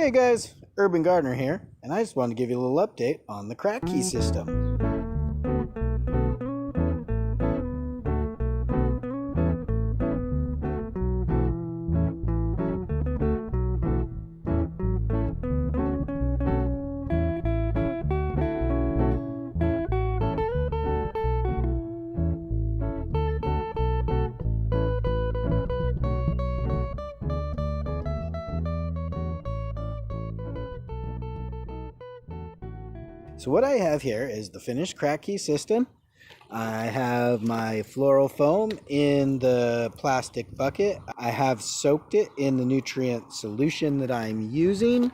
Hey guys, Urban Gardener here, and I just wanted to give you a little update on the Kratky system. So what I have here is the finished Kratky system. I have my floral foam in the plastic bucket. I have soaked it in the nutrient solution that I'm using.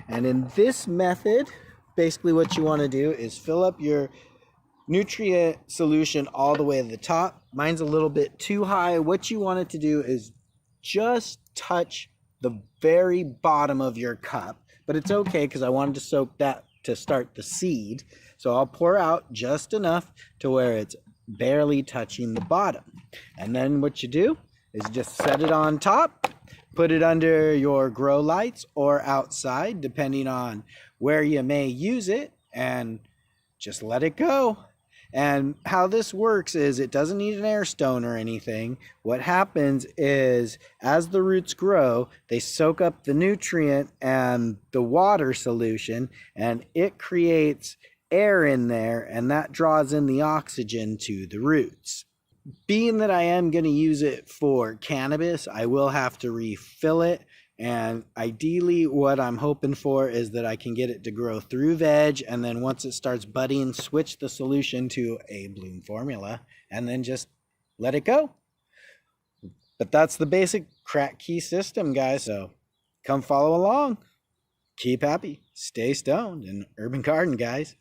And in this method, basically what you want to do is fill up your nutrient solution all the way to the top. Mine's a little bit too high. What you want it to do is just touch the very bottom of your cup. But it's okay because I wanted to soak that to start the seed. So I'll pour out just enough to where it's barely touching the bottom. And then what you do is just set it on top, put it under your grow lights or outside, depending on where you may use it, and just let it go. And how this works is it doesn't need an air stone or anything. What happens is as the roots grow, they soak up the nutrient and the water solution, and it creates air in there, and that draws in the oxygen to the roots. Being that I am going to use it for cannabis, I will have to refill it. And ideally what I'm hoping for is that I can get it to grow through veg, and then once it starts budding, switch the solution to a bloom formula and then just let it go. But that's the basic Kratky system, guys. So come follow along. Keep happy, stay stoned, and urban garden, guys.